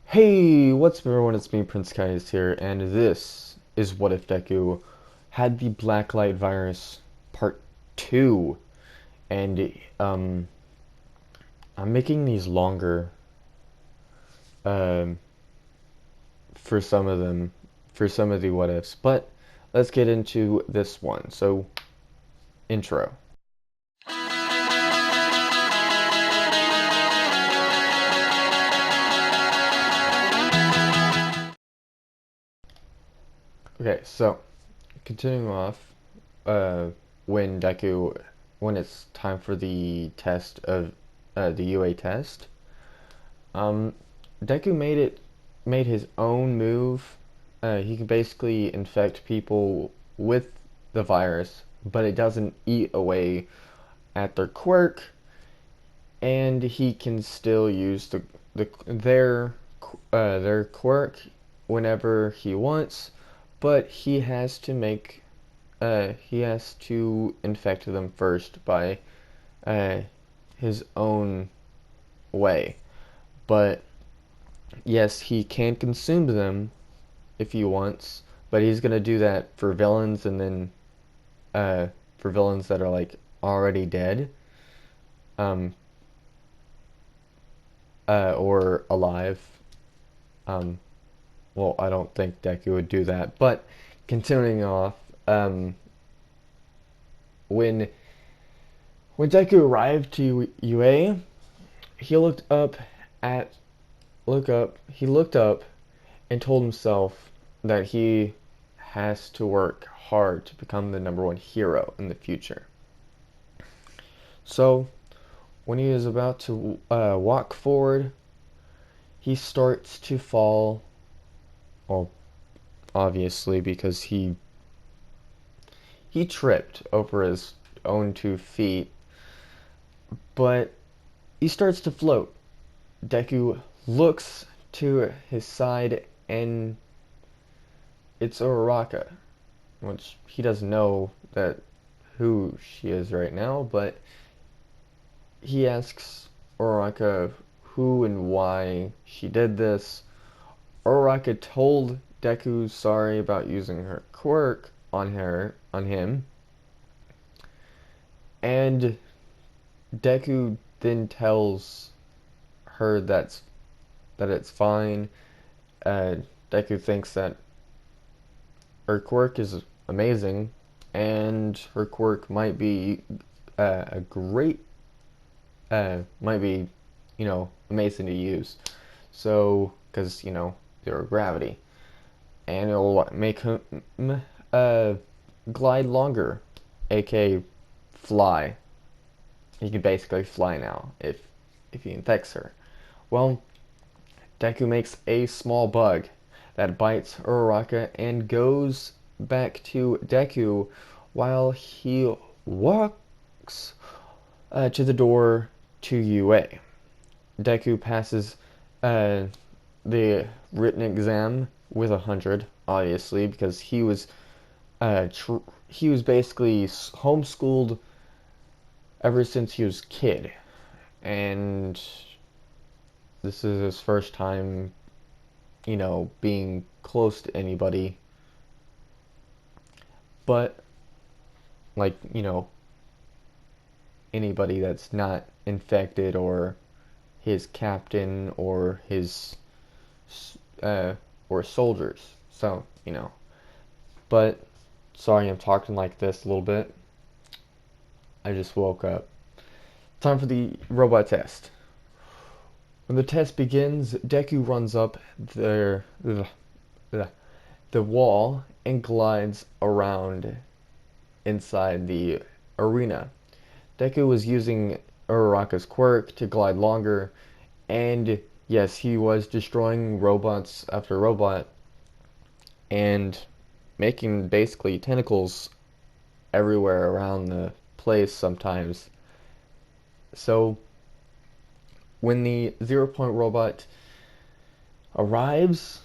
Hey, what's up everyone, it's me, Prince Caius here, and this is What If Deku had the Blacklight Virus Part 2. And, I'm making these longer, um, for some of them, for some of the what ifs, but let's get into this one. So, intro. Okay, so, continuing off, uh, when Deku, when it's time for the test of, the UA test, Um, Deku made his own move. He can basically infect people with the virus, but it doesn't eat away at their quirk, and he can still use their quirk whenever he wants, but he has to infect them first by uh, his own way. But yes, he can consume them if he wants, but he's gonna do that for villains and then for villains that are like already dead, um, or alive. Um, well, I don't think Deku would do that, but continuing off, um, when when Deku arrived to UA, he at he looked up and told himself that he has to work hard to become the number one hero in the future. So, when he is about to walk forward, he starts to fall. Well, obviously, because he tripped over his own 2 feet, but he starts to float. Deku looks to his side, and it's Uraraka, which he doesn't know that who she is right now, but he asks Uraraka who and why she did this. Uraraka told Deku sorry about using her quirk on him, and Deku then tells her that it's fine. Uh, Deku thinks that her quirk is amazing, and her quirk might be a great, might be, amazing to use. So, because, zero gravity. And it'll make him uh, glide longer, aka fly. He can basically fly now if he infects her. Well, Deku makes a small bug that bites Uraraka and goes back to Deku while he walks to the door to UA. Deku passes uh, the written exam with 100, obviously, because he was basically homeschooled ever since he was a kid, and this is his first time, being close to anybody, but like, anybody that's not infected or his captain or his or soldiers. So, but sorry I'm talking like this a little bit. I just woke up. Time for the robot test. When the test begins, Deku runs up the wall and glides around inside the arena. Deku was using Uraraka's quirk to glide longer, and yes, he was destroying robots after robot and making basically tentacles everywhere around the place sometimes. So when the 0 point robot arrives,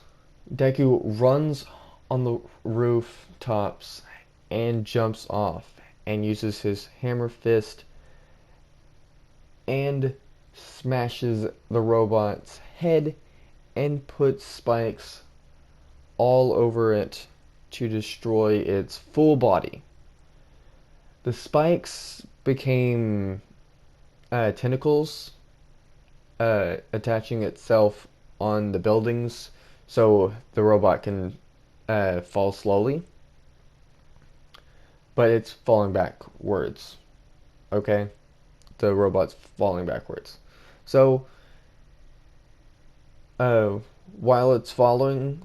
Deku runs on the rooftops and jumps off and uses his hammer fist and smashes the robot's head and put spikes all over it to destroy its full body. The spikes became tentacles, attaching itself on the buildings so the robot can fall slowly. But it's falling backwards. Okay? The robot's falling backwards. So, uh, while it's falling,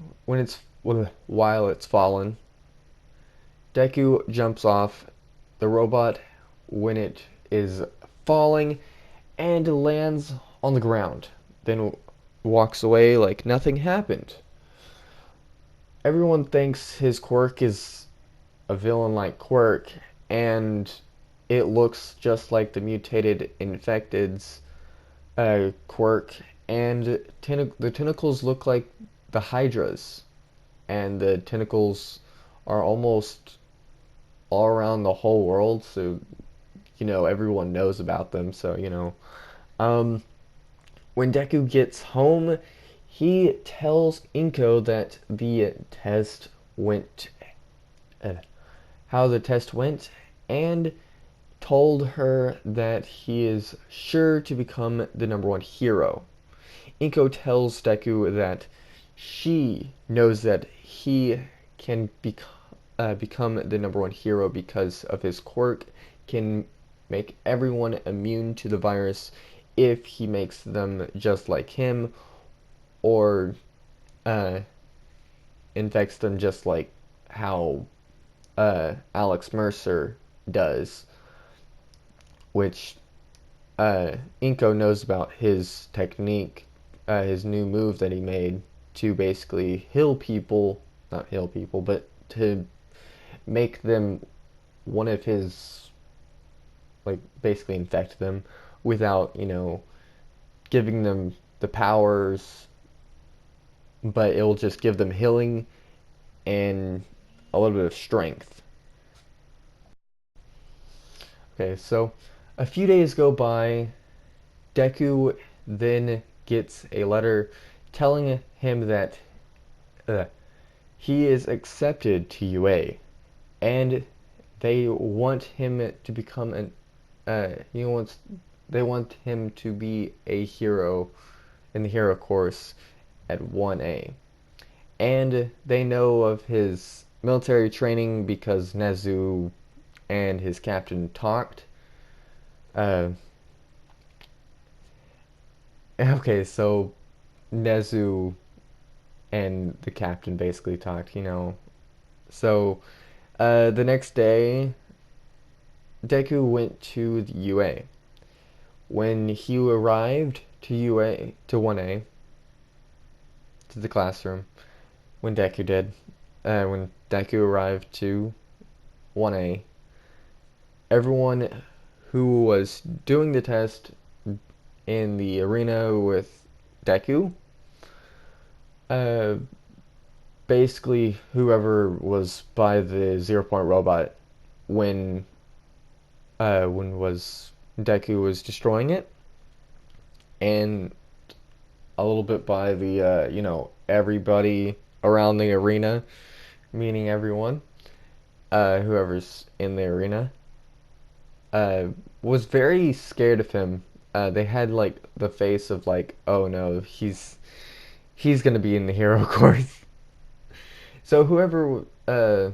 while it's fallen, Deku jumps off the robot when it is falling and lands on the ground. Then walks away like nothing happened. Everyone thinks his quirk is a villain-like quirk, and it looks just like the mutated infected's quirk, and the tentacles look like the Hydra's, and the tentacles are almost all around the whole world, so everyone knows about them. So when Deku gets home, he tells Inko that the test went, how the test went, and told her that he is sure to become the #1 hero. Inko tells Deku that she knows that he can become the #1 hero because of his quirk can make everyone immune to the virus if he makes them just like him, or infects them just like how Alex Mercer does, which Inko knows about his technique, his new move that he made to basically not heal people, but to make them one of his, like basically infect them without, giving them the powers, but it will just give them healing and a little bit of strength. Okay, so a few days go by. Deku then gets a letter telling him that he is accepted to UA, and they want him to become they want him to be a hero in the hero course at 1A. And they know of his military training because Nezu and his captain talked. Okay, so Nezu and the captain basically talked, So, the next day, Deku went to the UA. When he arrived to 1A, to the classroom, when Deku arrived to 1A, everyone who was doing the test in the arena with Deku, basically whoever was by the 0 Point robot when Deku was destroying it, and a little bit by the everybody around the arena, meaning everyone, whoever's in the arena, was very scared of him. They had like the face of like, oh no, he's gonna be in the hero course. So whoever, blah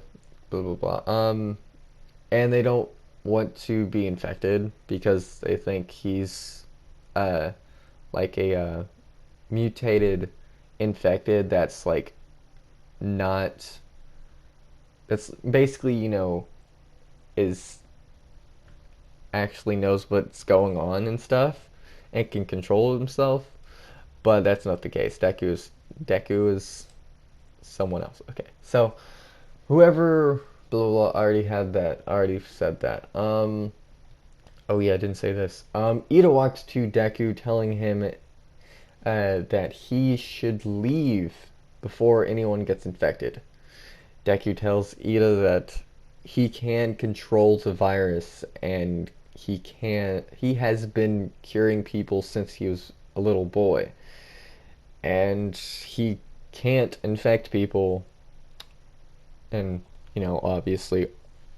blah blah, and they don't want to be infected because they think he's like a mutated infected that's like not, that's basically is actually knows what's going on and stuff and can control himself, but that's not the case. Deku is someone else. Okay, so whoever blah blah, blah already said that. Oh yeah, I didn't say this. Ida walks to Deku telling him that he should leave before anyone gets infected. Deku tells Ida that he can control the virus, and he has been curing people since he was a little boy. and he can't infect people. And, obviously,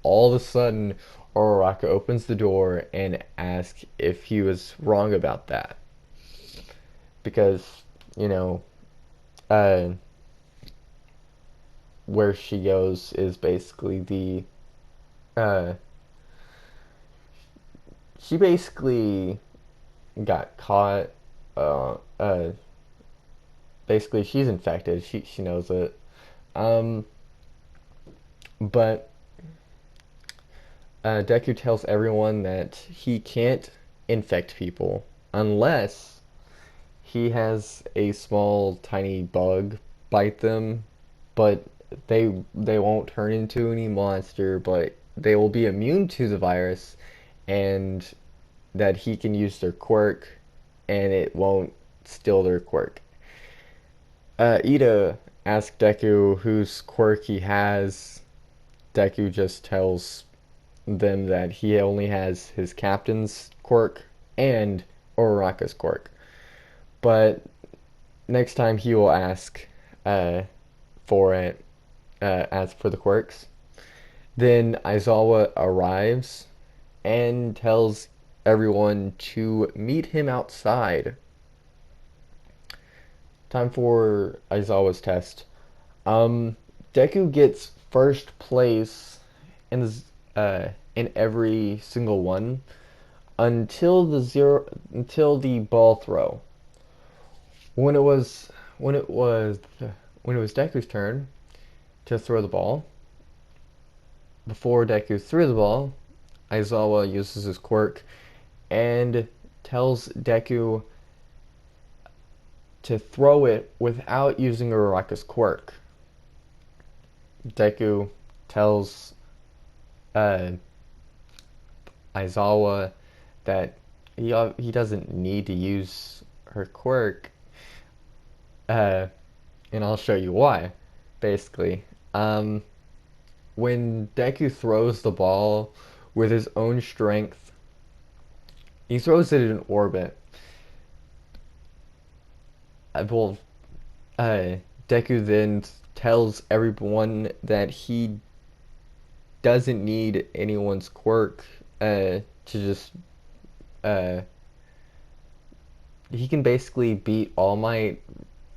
all of a sudden, Uraraka opens the door and asks if he was wrong about that. Because, you know, uh, where she goes is basically uh, she basically got caught. Uh, uh, Basically, she's infected. She knows it. Um, but Deku tells everyone that he can't infect people unless he has a small, tiny bug bite them, but they won't turn into any monster, but they will be immune to the virus, and that he can use their quirk, and it won't steal their quirk. Ida asks Deku whose quirk he has. Deku just tells them that he only has his captain's quirk and Uraraka's quirk. But next time he will uh, for it, ask for the quirks. Then Aizawa arrives and tells everyone to meet him outside. Time for Aizawa's test. Deku gets first place in every single one until the ball throw. When it was when it was when it was Deku's turn to throw the ball, before Deku threw the ball, Aizawa uses his quirk and tells Deku to throw it without using Uraraka's quirk. Deku tells uh, Aizawa that he doesn't need to use her quirk, and I'll show you why. Basically, when Deku throws the ball with his own strength, he throws it in orbit. Well, Deku then tells everyone that he doesn't need anyone's quirk to just he can basically beat All Might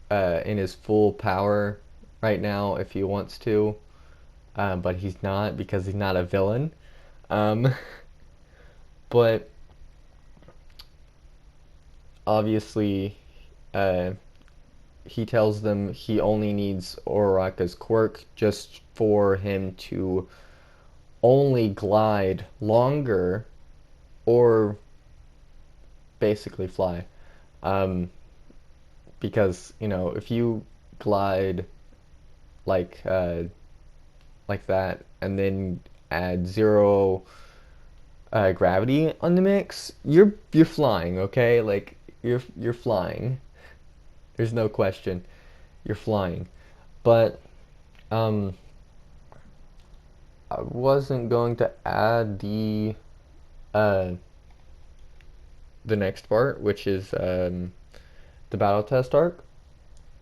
in his full power right now if he wants to, but he's not because he's not a villain. Um, but obviously, uh, he tells them he only needs Uraraka's quirk just for him to only glide longer or basically fly. Um, because, if you glide like like that and then add zero gravity on the mix, you're flying, okay? Like you're flying. There's no question. You're flying. But I wasn't going to add uh the next part, which is the battle test arc.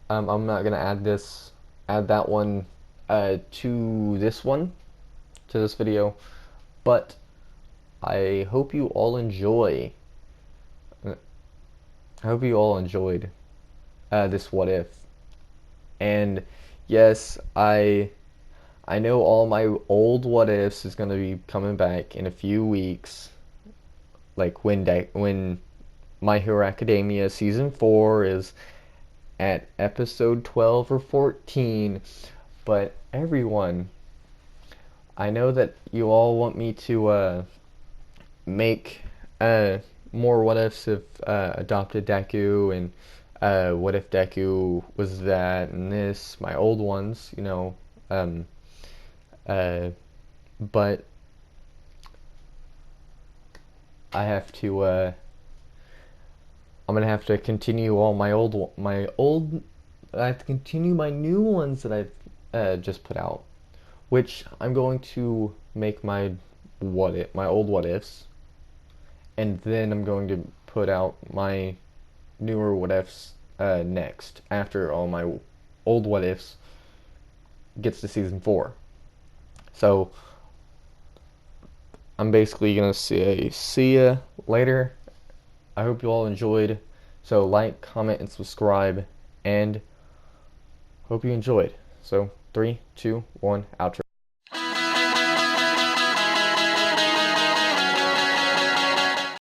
I'm not gonna add that one to this video, but I hope you all enjoy. I hope you all enjoyed this what if. And yes, I know all my old what ifs is gonna be coming back in a few weeks, like when My Hero Academia season 4 is at episode 12 or 14. But everyone, I know that you all want me to make more what ifs of adopted Deku and what if Deku was that and this, my old ones, but I have to I'm gonna have to continue all I have to continue my new ones that I've just put out, which I'm going to make my old what ifs, and then I'm going to put out my newer what ifs next after all my old what ifs gets to season 4. So I'm basically gonna say see ya later. I hope you all enjoyed. So like, comment, and subscribe, and hope you enjoyed. So 3, 2, 1, outro.